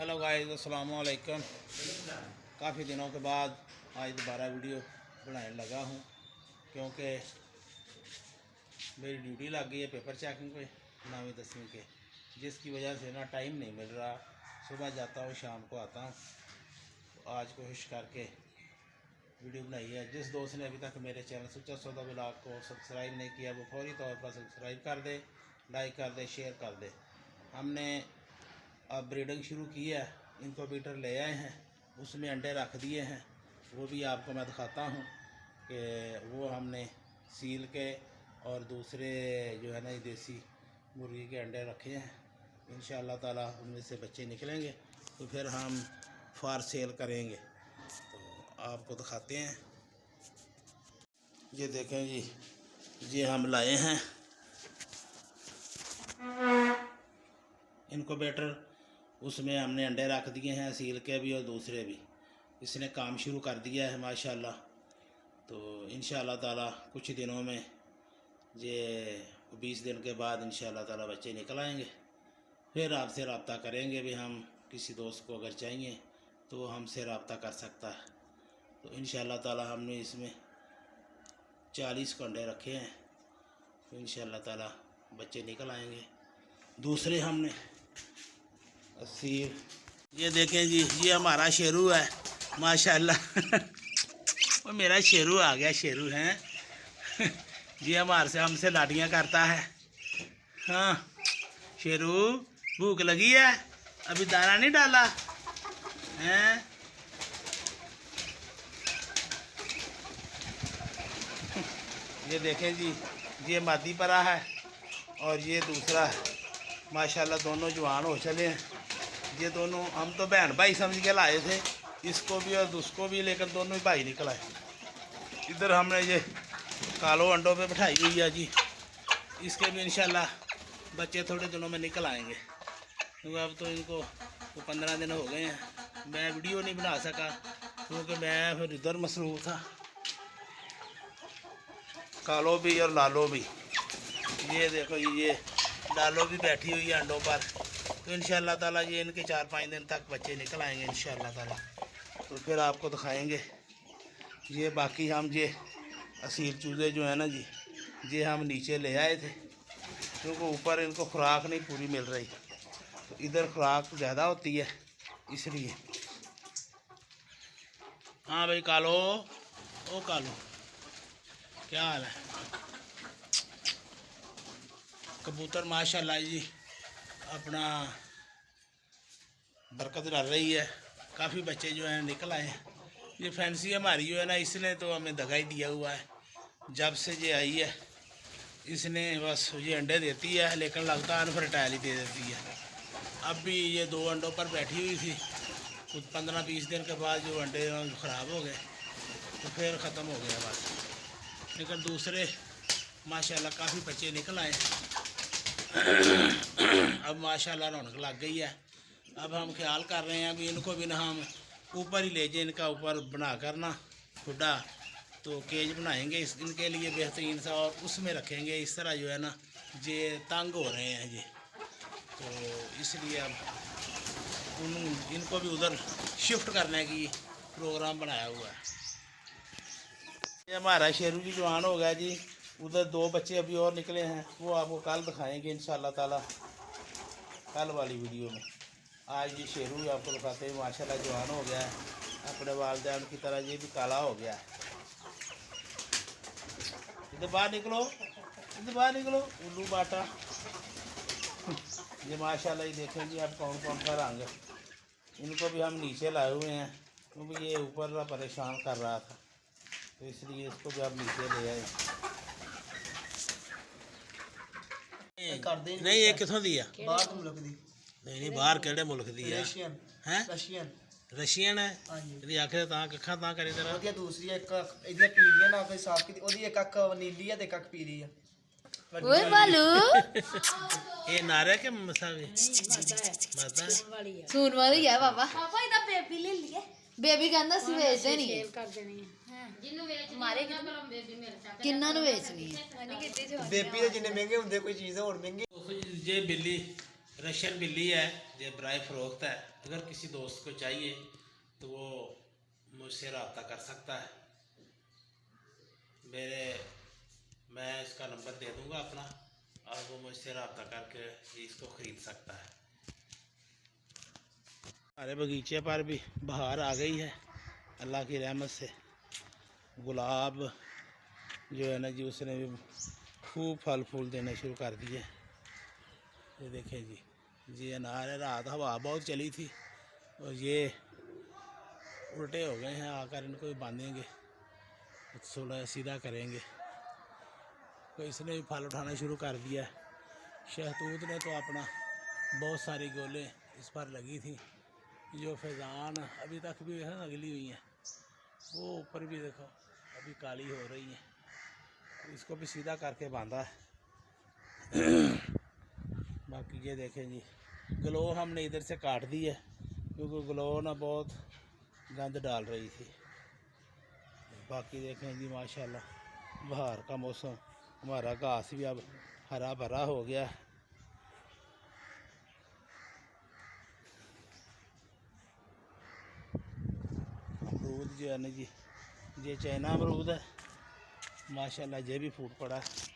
Hello guys, अस्सलाम वालेकुम। काफ़ी दिनों के बाद आज दोबारा वीडियो बनाने लगा हूँ क्योंकि मेरी ड्यूटी लग गई है पेपर चेकिंग पे 9वीं 10वीं के, जिसकी वजह से ना टाइम नहीं मिल रहा। सुबह जाता हूँ, शाम को आता हूँ। तो आज कोशिश करके वीडियो बनाई है। जिस दोस्त ने अभी तक मेरे चैनल सुच्चा सौदा ब्लॉग को सब्सक्राइब नहीं किया वो फौरी तौर पर सब्सक्राइब कर दे, लाइक कर दे, शेयर कर दे। हमने अब ब्रीडिंग शुरू की है, इनक्यूबेटर ले आए हैं, उसमें अंडे रख दिए हैं। वो भी आपको मैं दिखाता हूँ कि वो हमने सील के और दूसरे जो है ना देसी मुर्गी के अंडे रखे हैं। इंशाअल्लाह ताला उनमें से बच्चे निकलेंगे तो फिर हम फार सेल करेंगे। तो आपको दिखाते हैं। ये देखें जी, ये हम लाए हैं इनक्यूबेटर, उसमें हमने अंडे रख दिए हैं, सील के भी और दूसरे भी। इसने काम शुरू कर दिया है माशाल्लाह। तो इंशाअल्लाह ताला कुछ दिनों में ये 20 दिन के बाद इंशाअल्लाह ताला बच्चे निकल आएंगे। फिर आपसे रब्ता करेंगे भी। हम किसी दोस्त को अगर चाहिए तो वो हमसे रब्ता कर सकता है। तो इंशाअल्लाह ताला हमने इसमें 40 अंडे रखे हैं। तो इंशाअल्लाह ताला बच्चे निकल आएंगे। दूसरे हमने 80। ये देखें जी, ये हमारा शेरू है माशाल्लाह। वो मेरा शेरू आ गया, शेरू है। ये हमसे लाडियाँ करता है। हाँ शेरू, भूख लगी है? अभी दाना नहीं डाला हैं? ये देखें जी, ये मादी परा है और ये दूसरा है। माशाल्लाह दोनों जवान हो चले हैं। ये दोनों हम तो बहन भाई समझ के लाए थे, इसको भी और उसको भी, लेकर दोनों ही भाई निकल आए। इधर हमने ये कालो अंडों पे बैठाई हुई है जी। इसके भी इंशाल्लाह बच्चे थोड़े दिनों में निकल आएंगे क्योंकि अब तो इनको 15 दिन हो गए हैं। मैं वीडियो नहीं बना सका क्योंकि मैं फिर इधर मसरूफ़ था। कालो भी और लालो भी। ये देखो, ये लालो भी बैठी हुई है अंडों पर। तो इंशाअल्लाह ताला ये इनके 4-5 दिन तक बच्चे निकल आएंगे इंशाअल्लाह ताला। तो फिर आपको दिखाएंगे। ये बाकी हम ये असील चूज़े जो है ना जी, ये हम नीचे ले आए थे क्योंकि ऊपर इनको खुराक नहीं पूरी मिल रही। तो इधर खुराक ज़्यादा होती है इसलिए। हाँ भाई कालो, ओ कालो, क्या हाल है? कबूतर माशाल्लाह जी अपना बरकत डाल रही है। काफ़ी बच्चे जो हैं निकल आए हैं। ये फैंसी हमारी जो है ना, इसने तो हमें दगा ही दिया हुआ है। जब से ये आई है इसने बस ये अंडे देती है, लेकिन लगता है अनफर्टाइल ही दे देती है। अब भी ये 2 अंडों पर बैठी हुई थी। कुछ 15-20 दिन के बाद जो अंडे ख़राब हो गए तो फिर ख़त्म हो गया बस। लेकिन दूसरे माशाल्लाह काफ़ी बच्चे निकल आए। अब माशाल्लाह रौनक लग गई है। अब हम ख्याल कर रहे हैं अभी इनको भी ना हम ऊपर ही ले जाए, इनका ऊपर बना कर ना खुदा तो केज बनाएंगे इनके लिए बेहतरीन सा, और उसमें रखेंगे। इस तरह जो है ना ये तंग हो रहे हैं ये, तो इसलिए अब इनको भी उधर शिफ्ट करने की प्रोग्राम बनाया हुआ है। ये हमारा शेरू जी जवान हो गया जी। उधर 2 बच्चे अभी और निकले हैं, वो आपको कल दिखाएंगे इंशाअल्लाह ताला, कल वाली वीडियो में। आज ये शेरू आपको दिखाते हैं माशाल्लाह जवान हो गया है। अपने वालिदैन की तरह ये भी काला हो गया है। इधर बाहर निकलो, इधर बाहर निकलो उल्लू बाटा। ये माशाल्लाह ये देखेंगे आप कौन कौन सा रंग है। इनको भी हम नीचे लाए हुए हैं क्योंकि ये ऊपर परेशान कर रहा था, तो इसलिए इसको भी आप नीचे ले आए। नहीं ये कितों दी है? बाहर मुल्क दी। नहीं बाहर केड़े मुल्क दी है? रशियन। हैं? रशियन। रशियन है। हाँ जी। ਇਹਦੀ ਆਖੇ ਤਾਂ ਕੱਖਾਂ ਤਾਂ ਕਰੀ ਤੇਰਾ। ਉਹਦੀਆਂ ਦੂਸਰੀਆਂ ਇੱਕ ਇਹਦੀਆਂ ਪੀਲੀਆਂ ਨਾ ਕੋਈ ਸਾਫ ਕੀਤੀ, ਉਹਦੀ ਇੱਕ ਅੱਖ ਨੀਲੀ ਆ ਤੇ ਇੱਕ ਅੱਖ ਪੀਲੀ ਆ। ओए बालू ਇਹ ਨਾਰਾ ਕਿ ਮਸਾਵੇ ਮਾਤਾ सुन वाली है बाबा पापा इधर बेबी ले लिए बेबी कहंदा सी बेचदे नहीं कर देनी है जिन्नु वेच मारे बेबी मेरे साथ किन्ना नु बेचनी है मैंने कितने जो ਬੇਬੀ ਦੇ ਜਿੰਨੇ ਮਹਿੰਗੇ ਹੁੰਦੇ ਕੋਈ ਚੀਜ਼ ਹੋਰ ਮਹਿੰਗੀ। ये बिल्ली रशियन बिल्ली है, ये बराए फ़रोख्त है। अगर किसी दोस्त को चाहिए तो वो मुझसे रब्ता कर सकता है। मैं इसका नंबर दे दूंगा अपना, और वो मुझसे रब्ता करके इसको ख़रीद सकता है। हमारे बगीचे पर भी बहार आ गई है अल्लाह की रहमत से। गुलाब जो है ना जी, उसने भी खूब फल फूल देने शुरू कर दिए। ये देखें जी अनार है। रात हवा बहुत चली थी और ये उल्टे हो गए हैं, आकर इनको भी बांधेंगे, थोड़ा सीधा करेंगे। तो इसने भी फल उठाना शुरू कर दिया है। शहतूत ने तो अपना बहुत सारी गोलें इस पर लगी थी। जो फैज़ान अभी तक भी है अगली हुई हैं, वो ऊपर भी देखो अभी काली हो रही हैं। इसको भी सीधा करके बांधा है। बाकी ये देखें जी, ग्लो हमने इधर से काट दी है क्योंकि ग्लो ना बहुत गंद डाल रही थी। बाकी देखें जी माशाल्लाह बहार का मौसम, हमारा घास भी अब हरा भरा हो गया है। अमरूद जो है ना जी, ये चाइना अमरूद है माशाल्लाह, ये भी फूट पड़ा है।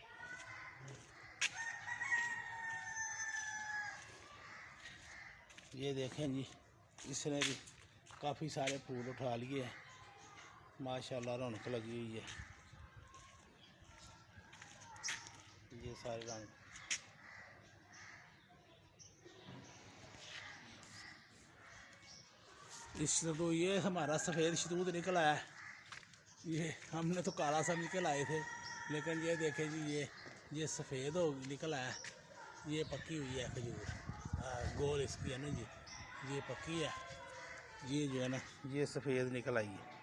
ये देखें जी, इसने भी काफ़ी सारे फूल उठा लिए हैं माशाल्लाह, रौनक लगी हुई है। ये सारे रंग इस तो ये हमारा सफ़ेद शहतूत निकल आया है। ये हमने तो काला सा निकल आए थे, लेकिन ये देखें जी ये सफ़ेद हो निकल आया है। ये पकी हुई है खजूर, गोल इसकी है ना जी, ये पकी है। ये जो है ना ये सफ़ेद निकल आई है।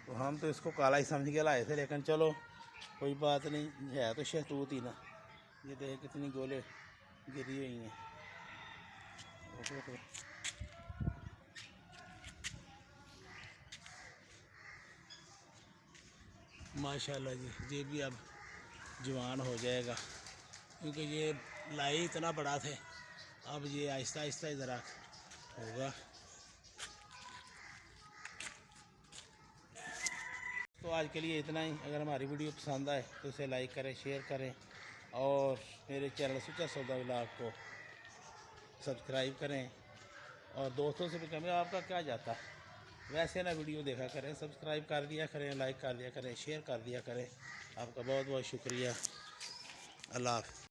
तो हम तो इसको काला ही समझ के लाए थे, लेकिन चलो कोई बात नहीं, है तो शहतूत ही ना। ये देख कितनी गोले गिरी हुई हैं। माशाल्लाह जी, ये भी अब जवान हो जाएगा क्योंकि ये लाई इतना बड़ा थे। अब ये आहिस्ता आहिस्ता ज़रा होगा। तो आज के लिए इतना ही। अगर हमारी वीडियो पसंद आए तो इसे लाइक करें, शेयर करें और मेरे चैनल सुच्चा सौदा व्लॉग को सब्सक्राइब करें। और दोस्तों से भी कमें आपका क्या जाता है, वैसे ना वीडियो देखा करें, सब्सक्राइब कर दिया करें, लाइक कर दिया करें, शेयर कर दिया करें। आपका बहुत बहुत शुक्रिया। अल्लाह हाफ़िज़।